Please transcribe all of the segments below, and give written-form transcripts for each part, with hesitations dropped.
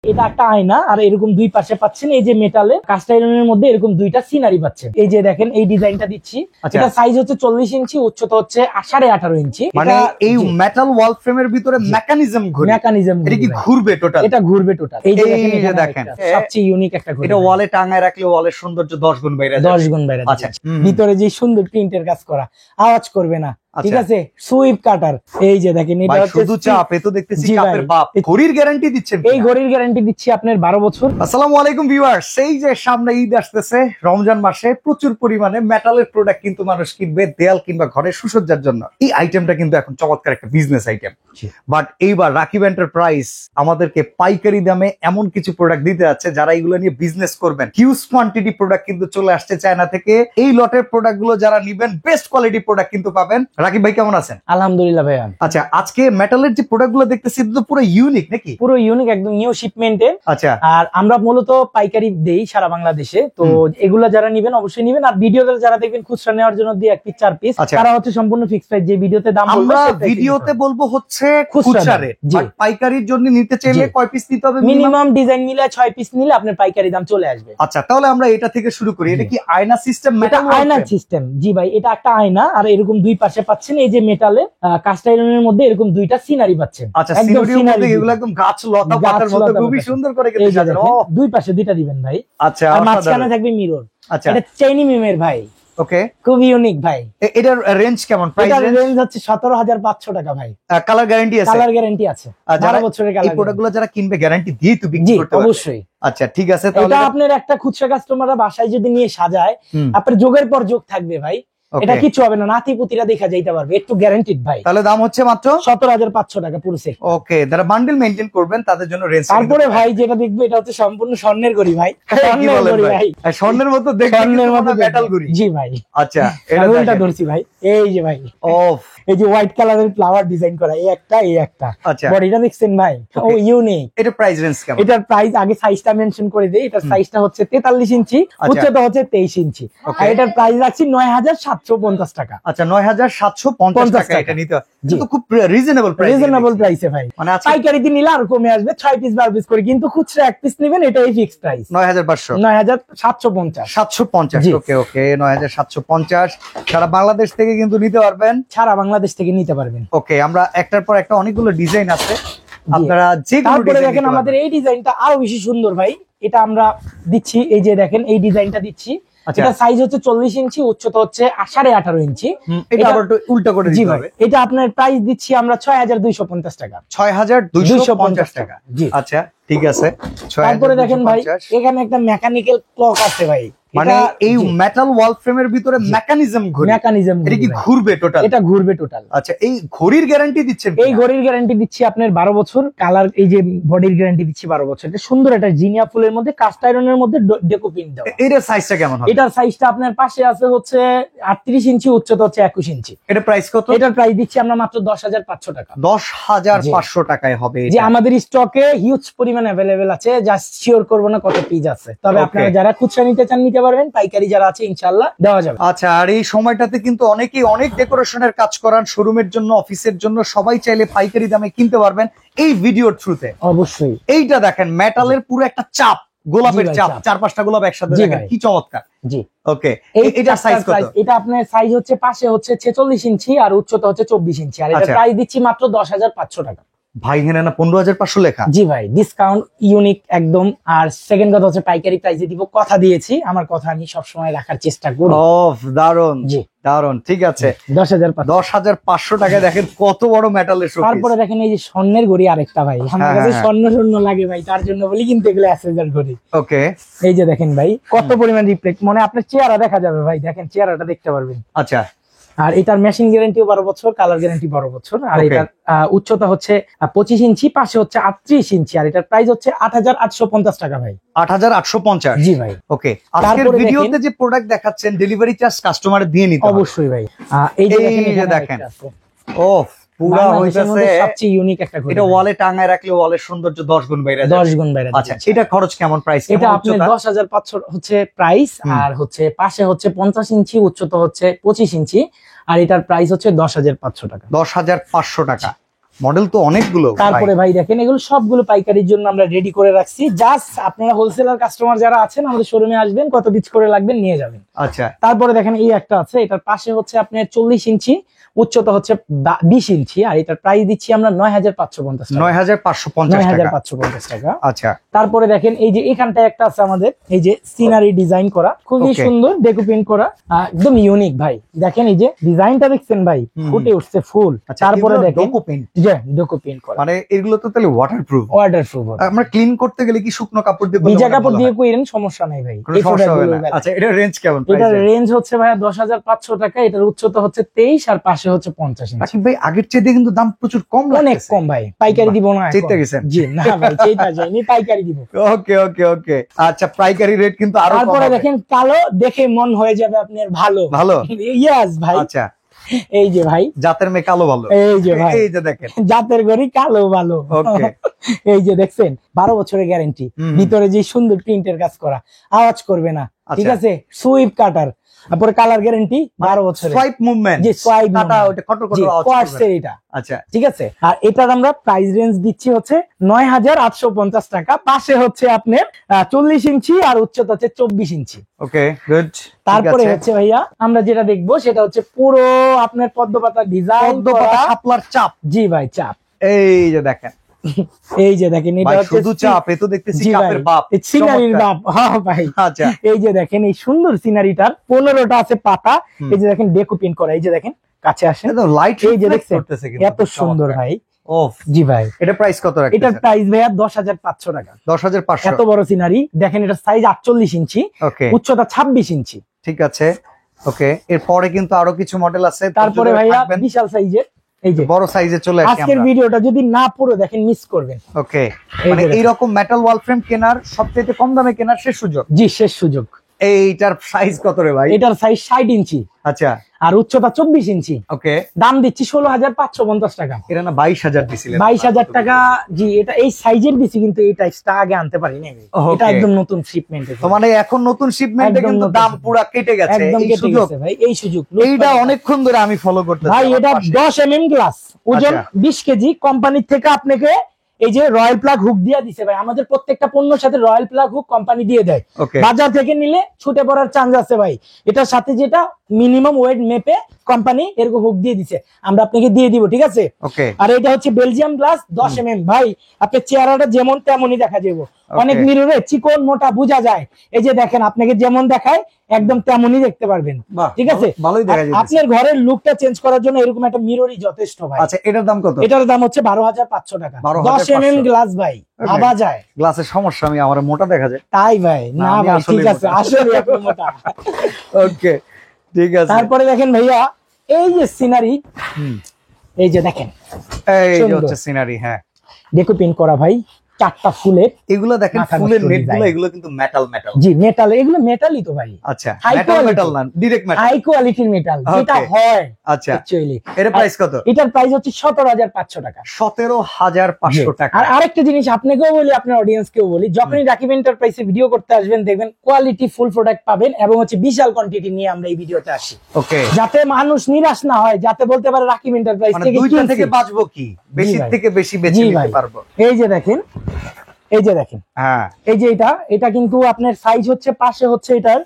এটা একটা আয়না আর এরকম দুই পাশে পাচ্ছেন এই যে মেটালে কাস্ট আয়রনের মধ্যে এরকম দুইটা সিনারি পাচ্ছেন। এই যে দেখেন এই ডিজাইনটা দিচ্ছি, এটা সাইজ হচ্ছে 40 ইঞ্চি, উচ্চতা হচ্ছে 18.5 ইঞ্চি। মানে এই মেটাল ওয়াল ফ্রেমের ভিতরে মেকানিজম ঘুরে, এটা কি ঘুরবে টোটাল? এটা ঘুরবে টোটাল। এই যে দেখেন সবচেয়ে ইউনিক একটা ঘুরে, এটা ওয়ালে টাঙায় রাখলে ওয়ালের সৌন্দর্য 10 গুণ বাইরে যায়। 10 গুণ বাইরে। আচ্ছা, ভিতরে যে সুন্দর প্রিন্টের কাজ করা, আওয়াজ করবে না, ঠিক আছে? সুইপ কাটার। এই যে দেখেন এটা হচ্ছে শুধু চাপ, এ তো দেখতেছি চাপের বাপ। ঘড়ির গ্যারান্টি দিচ্ছেন? এই ঘড়ির গ্যারান্টি দিচ্ছি আপনার 12 বছর। আসসালামু আলাইকুম ভিউয়ার্স, এই যে সামনে ঈদ আসতেছে, রমজান মাসে প্রচুর পরিমাণে মেটালের প্রোডাক্ট কিন্তু মানুষ কিনবে দেয়াল কিংবা ঘরের সুসজ্জার জন্য। এই আইটেমটা কিন্তু এখন চমৎকার একটা বিজনেস আইটেম। বাট এইবার রাকিব এন্টারপ্রাইজ আমাদেরকে পাইকারি দামে এমন কিছু প্রোডাক্ট দিতে যাচ্ছে, যারা এগুলো নিয়ে বিজনেস করবেন। হিউজ কোয়ান্টিটি প্রোডাক্ট কিন্তু চলে আসছে চায়না থেকে। এই লটের প্রোডাক্ট গুলো যারা নিবেন, বেস্ট কোয়ালিটি প্রোডাক্ট কিন্তু পাবেন। রাকিব ভাই কেমন আছেন? আলহামদুলিল্লাহ ভাইয়া। আচ্ছা, আজকে মেটালের যে প্রোডাক্ট গুলো দেখতেছি তো পুরো ইউনিক নাকি? পুরো ইউনিক, একদম নিউ শিপমেন্টে। আচ্ছা, আর আমরা মূলত পাইকারি দেই সারা বাংলাদেশে, তো এগুলা যারা নিবেন অবশ্যই নিবেন। আর ভিডিওতে যারা দেখবেন খুচরা নেওয়ার জন্য দিয়ে 1 পিস 4 পিস, তারা হচ্ছে সম্পূর্ণ ফিক্সড প্রাইস। যে ভিডিওতে দাম বলবো, আমরা ভিডিওতে বলবো হচ্ছে খুচরা রেট, বাট পাইকারির জন্য নিতে চাইলে কয় পিস নিতে হবে? মিনিমাম ডিজাইন মিলে 6 পিস নিলে আপনার পাইকারি দাম চলে আসবে। আচ্ছা, তাহলে আমরা এটা থেকে শুরু করি। এটা কি আয়না সিস্টেম? এটা আয়না সিস্টেম, জি ভাই। এটা একটা আয়না আর এরকম দুই পাশে পাচ্ছেন এই যে মেটালে কাস্ট আয়রনের মধ্যে এরকম দুইটা সিনারি পাচ্ছেন। আচ্ছা, সিনারির মধ্যে এগুলো একদম গাছ লতা পাতার মতো খুবই সুন্দর করে কেটে সাজানো। দুই পাশে দুইটা দিবেন ভাই। আচ্ছা, আর মাঝখানে থাকবে মিরর। আচ্ছা, এটা চাইনি মিমের ভাই। ওকে, খুব ইউনিক ভাই। এটার রেঞ্জ কেমন? প্রাইস রেঞ্জ হচ্ছে 17,500 টাকা ভাই। কালার গ্যারান্টি আছে? কালার গ্যারান্টি আছে, 12 বছরের কালার। এই প্রোডাক্টগুলো যারা কিনবে গ্যারান্টি দিয়ে তো বিক্রি করতে পারবে? অবশ্যই। আচ্ছা, ঠিক আছে। তাহলে এটা আপনার একটা খুচরা কাস্টমাররা বাসায় যদি নিয়ে সাজায়, আপনার যোগের পর যোগ থাকবে ভাই। এটা কিছু হবে না, নাতিপুতিরা দেখা যাইতে পারবে, একটু গ্যারান্টিড ভাই। তাহলে দাম হচ্ছে মাত্র 17,500 টাকা পুরো সেট। ওকে, যারা বান্ডেল মেইনটেইন করবেন তাদের জন্য রেঞ্জ। তারপরে ভাই যেটা দেখবে, এটা হচ্ছে সম্পূর্ণ স্বর্ণের ঘড়ি ভাই। স্বর্ণের ঘড়ি ভাই, স্বর্ণের মতো দেখতে, স্বর্ণের মতো মেটাল ঘড়ি। জি ভাই। আচ্ছা, এটা ধরছি ভাই। এই যে ভাই, এই যে হোয়াইট কালারের ফ্লাওয়ার ডিজাইন করা, এই একটা। আচ্ছা, বডিটা দেখছেন ভাই, ও ইউনিক। এটা প্রাইস রেঞ্জ কেমন? এটার প্রাইস আগে সাইজটা মেনশন করে দেই। এটার সাইজটা হচ্ছে 43 ইঞ্চি, উচ্চতা হচ্ছে 23 ইঞ্চি। আর এটার প্রাইস রাখছি 9,750 টাকা। আচ্ছা, 9,750 টাকা এটা নিতে। কিন্তু খুব রিজনেবল প্রাইস। রিজনেবল প্রাইসে ভাই। মানে পাইকারি দিয়ে নিলে আর কমে আসবে, 6 পিস 12 পিস করে। কিন্তু খুচরা 1 পিস নেবেন, এটাই ফিক্সড প্রাইস 9,500, 9,750। 750। ওকে, 9,750। সারা বাংলাদেশ থেকে কিন্তু নিতে পারবেন, সারা বাংলাদেশ থেকে নিতে পারবেন। ওকে, আমরা একটার পর একটা অনেকগুলো ডিজাইন আছে, আপনারা যে কোনো ডিজাইন দেখেন। আমাদের এই ডিজাইনটা আরো বেশি সুন্দর ভাই। এটা আমরা দিচ্ছি, এই যে দেখেন এই ডিজাইনটা দিচ্ছি। এটা সাইজ হচ্ছে 40 ইঞ্চি, উচ্চতা হচ্ছে 18.5 ইঞ্চি। এটা আবার উল্টা করে দিতে হবে। এটা আপনার প্রাইস দিচ্ছি আমরা 6,250 টাকা। 6,250 টাকা। আচ্ছা, ঠিক আছে। তারপরে দেখেন ভাই, এখানে একটা মেকানিক্যাল ক্লক আছে ভাই। মানে এই মেটাল ওয়াল ফ্রেমের ভিতরে মেকানিজম ঘুরে, এটা কি ঘুরবে টোটাল? এটা ঘুরবে টোটাল। আচ্ছা, এই ঘড়ির গ্যারান্টি দিচ্ছেন? এই ঘড়ির গ্যারান্টি দিচ্ছি আপনার 12 বছর। কালার, এই যে বডির গ্যারান্টি দিচ্ছি 12 বছর। এটা সুন্দর একটা জিনিয়া ফুলের মধ্যে কাস্ট আয়রনের মধ্যে ডেকো প্রিন্ট দেওয়া। এটার সাইজটা কেমন হবে? এটার সাইজটা আপনার পাশে আছে হচ্ছে 38 ইঞ্চি, উচ্চতা হচ্ছে 21 ইঞ্চি। এটা প্রাইস কত? এটার প্রাইস দিচ্ছি আমরা মাত্র 10,500 টাকা। 10,500 টাকায় হবে। যে আমাদের স্টকে হিউজ পরিমাণ अवेलेबल আছে, জাস্ট শিওর করব না কত পিস আছে। তবে আপনারা যারা খুচরা নিতে চান নিতে পারবেন, পাইকারি যারা আছে ইনশাআল্লাহ দেওয়া যাবে। আচ্ছা, আর এই সময়টাতে কিন্তু অনেকেই অনেক ডেকোরেশনের কাজ করান, শোরুমের জন্য, অফিসের জন্য, সবাই চাইলে পাইকারি দামে কিনতে পারবেন এই ভিডিওর থ্রুতে। অবশ্যই। এইটা দেখেন, মেটালের পুরো একটা চাপ, গোলাপের চাপ, 4-5টা গোলাপ একসাথে, দেখেন কি চমৎকার। জি, ওকে। এটা সাইজ কত? এটা আপনার সাইজ হচ্ছে পাশে হচ্ছে 46 ইঞ্চি আর উচ্চতা হচ্ছে 24 ইঞ্চি। আর এটা প্রাইস দিচ্ছি মাত্র 10,500 টাকা। ভাই, হেনা না 15,500 লেখা? জি ভাই, ডিসকাউন্ট ইউনিক একদম। আর সেকেন্ড কথা হচ্ছে পাইকারি প্রাইসে দিব, কথা দিয়েছি, আমার কথা আমি সব সময় রাখার চেষ্টা করি। দারুন। জি, দারুন, ঠিক আছে। 10,500 টাকায় দেখেন কত বড় মেটালের শোপিস। তারপরে দেখেন এই যে স্বর্ণের ঘড়ি আরেকটা ভাই। আমার কাছে স্বর্ণ লাগে ভাই, তার জন্য বলি কিন্তু এগুলো অ্যাসেসর ঘড়ি। ওকে, এই যে দেখেন ভাই কত পরিমাণ রিফ্লেক্ট, মানে আপনার চেহারা দেখা যাবে ভাই। দেখেন চেহারাটা দেখতে পারবেন। আচ্ছা, আর এটার মেশিন গ্যারান্টিও 12 বছর, কালার গ্যারান্টি 12 বছর। আর এটার উচ্চতা হচ্ছে 25 ইঞ্চি, পাশে হচ্ছে 38 ইঞ্চি। আর এটার প্রাইস হচ্ছে 8,850 টাকা ভাই। 8,850? জি ভাই। ওকে, আজকের ভিডিওতে যে প্রোডাক্ট দেখাচ্ছেন, ডেলিভারি চার্জ কাস্টমারে দিয়ে নিতে হবে? অবশ্যই ভাই। এই যে দেখেন, পুরা হইতাছে সবচেয়ে ইউনিক একটা ঘড়ি। এটা ওয়ালে টাঙায় রাখলে ওয়ালের সৌন্দর্য 10 গুণ বাইরে যায়। 10 গুণ বাইরে যায়। আচ্ছা, এটা খরচ কেমন? প্রাইস এটা আপনার 10,500 হচ্ছে প্রাইস। আর হচ্ছে পাশে হচ্ছে 50 ইঞ্চি, উচ্চতা হচ্ছে 25 ইঞ্চি। আর এটার প্রাইস হচ্ছে 10,500 টাকা। 10,500 টাকা। মডেল তো অনেকগুলো। তারপরে ভাই দেখেন এগুলো সবগুলো পাইকারির জন্য আমরা রেডি করে রাখছি, জাস্ট আপনারা হোলসেলার কাস্টমার যারা আছেন আমাদের শোরুমে আসবেন, কত পিস করে লাগবেন নিয়ে যাবেন। আচ্ছা, তারপরে দেখেন এই একটা আছে, এটার পাশে হচ্ছে আপনার 40 ইঞ্চি, উচ্চতা হচ্ছে 20 ইঞ্চি, আর এটার প্রাইস দিচ্ছি আমরা 9550 টাকা। 9550 টাকা। আচ্ছা, তারপরে দেখেন এই যে এখানটায় একটা আছে আমাদের, এই যে সিনারি ডিজাইন করা, খুবই সুন্দর ডেকোপিন করা, একদম ইউনিক ভাই। দেখেন এই যে ডিজাইনটা দেখছেন ভাই, ফুটে উঠছে ফুল। তারপরে দেখেন যে ডেকোপিন করা, মানে এগুলো তো তাহলে ওয়াটারপ্রুফ। আমরা ক্লিন করতে গেলে কি শুকনো কাপড় দিয়ে, ভিজা কাপড় দিয়ে কইরেন, সমস্যা নাই ভাই। আচ্ছা, এটা রেঞ্জ কেমন? এটার রেঞ্জ হচ্ছে ভাই 10500 টাকা, এটার উচ্চতা হচ্ছে 23 আর পাশে হচ্ছে 50 ইঞ্চি। আচ্ছা ভাই, আগের চেয়ে কিন্তু দাম প্রচুর কম, অনেক কম ভাই। পাইকারি দিব না, চেষ্টা গেছেন? জি না ভাই, চেষ্টা যায়নি, পাইকারি দিব। ওকে ওকে ওকে, আচ্ছা, পাইকারি রেট কিন্তু আরো কম। তারপরে দেখেন কালো, দেখে মন হয়ে যাবে আপনার ভালো ভালো। ইয়েস ভাই। আচ্ছা, এই যে ভাই, জাতের মেয়ে কালো ভালো। এই যে ভাই, এই যে দেখেন, জাতের গরি কালো ভালো। ওকে, এই যে দেখছেন 12 বছরের গ্যারান্টি, ভিতরে যে সুন্দর প্রিন্টের কাজ করা, আওয়াজ করবে না, ঠিক আছে? সুইপ কাটার, তারপরে কালার গ্যারান্টি 12 বছরের। সোয়াইপ মুভমেন্ট, জি সোয়াইপ কাটা ওটা কটর কটর আওয়াজ করবে এটা। আচ্ছা, ঠিক আছে। আর এটার আমরা প্রাইস রেঞ্জ দিচ্ছি হচ্ছে 9850 টাকা, পাশে হচ্ছে আপনার 40 ইঞ্চি আর উচ্চতা হচ্ছে 24 ইঞ্চি। ওকে, গুড। তারপরে হচ্ছে ভাইয়া আমরা যেটা দেখবো সেটা হচ্ছে পুরো আপনার পদ্মপাতা ডিজাইন, পদ্মপাতা শাপলার চাপ। জি ভাই, চাপ। এই যে দেখেন, এই যে দেখেন, এটা হচ্ছে শুধু চাপ, এ তো দেখতেছি কাপের বাপ, সিনারির বাপ। হ্যাঁ ভাই। আচ্ছা, এই যে দেখেন এই সুন্দর সিনারিটার 15টা আছে পাতা, এই যে দেখেন ডেকোপিন করা, এই যে দেখেন কাছে আসেন, এটা লাইট এই যে দেখছেন করতেছে কিন্তু এত সুন্দর ভাই। ওফ, জি ভাই। এটা প্রাইস কত রাখছেন? এটার প্রাইস ভাইয়া 10500 টাকা। 10500। এত বড় সিনারি দেখেন, এটা সাইজ 48 ইঞ্চি, ওকে, উচ্চতা 26 ইঞ্চি। ঠিক আছে, ওকে। এরপরে কিন্তু আরো কিছু মডেল আছে। তারপরে ভাইয়া বিশাল সাইজের, এই যে বড় সাইজে চলে আসি আজকের আমরা। ভিডিওটা যদি না পুরো দেখেন মিস করবেন। ওকে, মানে এইরকম মেটাল ওয়াল ফ্রেম কেনার সবচেয়ে কম দামে কেনার শেষ সুযোগ। জি, শেষ সুযোগ। এইটার সাইজ কত রে ভাই? এটার সাইজ 60 ইঞ্চি, আচ্ছা, আর উচ্চতা 24 ইঞ্চি। ওকে, দাম দিচ্ছি 16550 টাকা। এটা না 22000 দিছিলেন? 22000 টাকা। জি, এটা এই সাইজের দিছি, কিন্তু এই টাইপটা আগে আনতে পারি নাই। এটা একদম নতুন শিপমেন্ট। তো মানে এখন নতুন শিপমেন্টে কিন্তু দাম পুরো কেটে গেছে। একদম এই কেটে সুযোগ গেছে ভাই, এই সুযোগ। এইটা অনেকক্ষণ ধরে আমি ফলো করতেছি ভাই। এটা 10 mm গ্লাস, ওজন 20 কেজি, কোম্পানি থেকে আপনাকে এই যে রয়্যাল প্লাগ হুক দিয়ে দিছে ভাই। আমাদের প্রত্যেকটা পণ্যের সাথে রয়্যাল প্লাগ হুক কোম্পানি দিয়ে দেয়। বাজার থেকে নিলে ছুটে পড়ার চান্স আছে ভাই। এটার সাথে যেটা মিনিমাম ওয়েট মেপে কোম্পানি এরকম হুক দিয়ে দিছে, আমরা আপনাকে দিয়ে দিব, ঠিক আছে? আর এটা হচ্ছে বেলজিয়াম গ্লাস 10 mm ভাই। আপনার চেহারাটা যেমন তেমনই দেখা যাবে, অনেক মিররে চিকন মোটা বোঝা যায়। এই যে দেখেন, আপনাকে যেমন দেখায় একদম তেমনই দেখতে পারবেন, ঠিক আছে? আপনার ঘরের লুকটা চেঞ্জ করার জন্য এরকম একটা মিররই যথেষ্ট ভাই। আচ্ছা, এটার দাম কত? এটার দাম হচ্ছে 12500 টাকা। 10 mm গ্লাস ভাই, ভাবা যায়। গ্লাসের সমস্যা, আমি আমার মোটা দেখা যায় তাই ভাই? না ভাই, ঠিক আছে, আসলে আপনি মোটা। ওকে, ঠিক আছে। তারপরে দেখেন ভাইয়া এই যে সিনারি, এই যে দেখেন, এই যে হচ্ছে সিনারি। হ্যাঁ, ডেকোপিন করা ভাই, 4টা ফুলের। এগুলো দেখেন ফুলের নেটগুলো, এগুলো কিন্তু মেটাল। জি, মেটাল। এগুলো মেটালই তো ভাই। আচ্ছা, মেটাল না, ডাইরেক্ট মেটাল, হাই কোয়ালিটির মেটাল যেটা হয়। আচ্ছা, অ্যাকচুয়ালি এর প্রাইস কত? এটার প্রাইস হচ্ছে 17500 টাকা। 17500 টাকা। আর আরেকটা জিনিস আপনাকেও বলি, আপনার অডিয়েন্সকেও বলি, যখনই রাকিব এন্টারপ্রাইজে ভিডিও করতে আসবেন, দেখবেন কোয়ালিটি ফুল প্রোডাক্ট পাবেন, এবং হচ্ছে বিশাল কোয়ান্টিটি নিয়ে আমরা এই ভিডিওতে আসি। ওকে, যাতে মানুষ নিরাশ না হয়, যাতে বলতে পারে রাকিব এন্টারপ্রাইজ থেকে দুইটা থেকে বাঁচবো কি, বেশি থেকে বেশি বেচে নিতে পারবো। এই যে দেখেন, এই যে দেখেন, হ্যাঁ, এই যে এটা কিন্তু আপনার সাইজ হচ্ছে, পাশে হচ্ছে এটার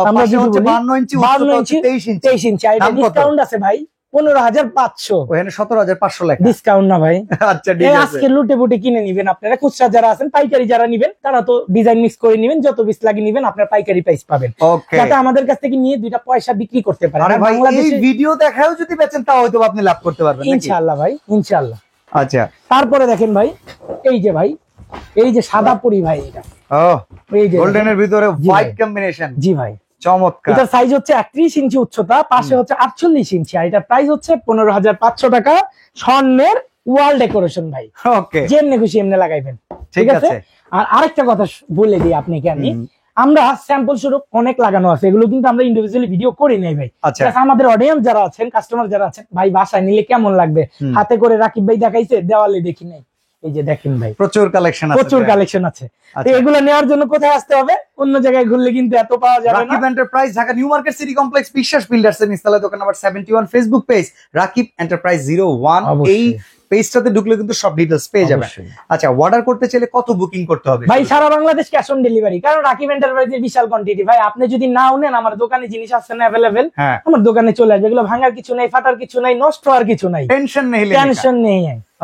আমরা যদি বলি 52 ইঞ্চি, 23 ইঞ্চি। আর এটা ডিসকাউন্ট আছে ভাই 15500। ওখানে 17500 লেখা ডিসকাউন্ট না ভাই। আচ্ছা, ঠিক আছে। আজকে লুটে বুটে কিনে নিবেন আপনারা। খুচরা যারা আছেন, পাইকারি যারা নিবেন, তারা তো ডিজাইন মিক্স করে নিবেন, যত পিস লাগে নিবেন, আপনার পাইকারি প্রাইস পাবেন, যাতে আমাদের কাছ থেকে নিয়ে দুইটা পয়সা বিক্রি করতে পারেন। আরে ভাই, এই ভিডিও দেখাও যদি বেচেন, তাও হয়তো আপনি লাভ করতে পারবেন ইনশাআল্লাহ ভাই, ইনশাআল্লাহ। আচ্ছা, তারপরে দেখেন ভাই, এই যে ভাই, এই যে সাদা পরি ভাই, এটা এই যে গোল্ডেনের ভিতরে হোয়াইট কম্বিনেশন। জি ভাই, চমৎকার। এটা সাইজ হচ্ছে 31 ইঞ্চি উচ্চতা, পাশে হচ্ছে 48 ইঞ্চি, আর এটা প্রাইস হচ্ছে 15500 টাকা। স্বর্ণের ওয়াল ডেকোরেশন ভাই। ওকে, যেমনি খুশি এমনি লাগাইবেন, ঠিক আছে? আর আরেকটা কথা বলে দিই আপনাকে আমি, আমরা স্যাম্পল স্বরূপ অনেক লাগানো আছে, এগুলো কিন্তু আমরা ইন্ডিভিজুয়ালি ভিডিও করি নাই ভাই। আমাদের অডিয়েন্স যারা আছেন, কাস্টমার যারা আছেন, ভাই বাসায় নিলে কেমন লাগবে, হাতে করে রাকিব ভাই দেখাইছে, দেওয়ালে দেখি নাই। এই যে দেখেন ভাই, প্রচুর কালেকশন আছে। এগুলো নেওয়ার জন্য কোথায় আসতে হবে? অন্য জায়গায় ঘুরলে কিন্তু এত পাওয়া যাবে না। Rakib enterprise, Dhaka new market city complex, বিশ্বাস বিল্ডার্স এর নিচতলায়, দোকান number 71, Facebook page Rakib enterprise 01। এই পেজটাতে ঢুকলে কিন্তু সব ডিটেলস পেয়ে যাবেন। অবশ্যই। আচ্ছা, অর্ডার করতে চাইলে কত বুকিং করতে হবে? ভাই সারা বাংলাদেশ ক্যাশ অন ডেলিভারি, কারণ রাকিব এন্টারপ্রাইজের বিশাল কোয়ান্টিটি। ভাই আপনি যদি নাও নেন, আমার দোকানে জিনিস আছে না অ্যাভেলেবেল, হ্যাঁ, আমার দোকানে চলে আসবে। এগুলো ভাঙার কিছু নাই, ফাটার কিছু নাই, নষ্ট হওয়ার কিছু নাই, টেনশন নেই, টেনশন নেই।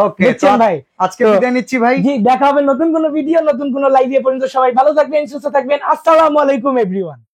ওকে বুঝছেন ভাই? আজকে বিদায় নিচ্ছি ভাই। জি, দেখা হবে নতুন কোনো ভিডিও, নতুন কোনো লাইভে। পর্যন্ত সবাই ভালো থাকবেন, সুস্থ থাকবেন। আসসালামু আলাইকুম এভরিওয়ান।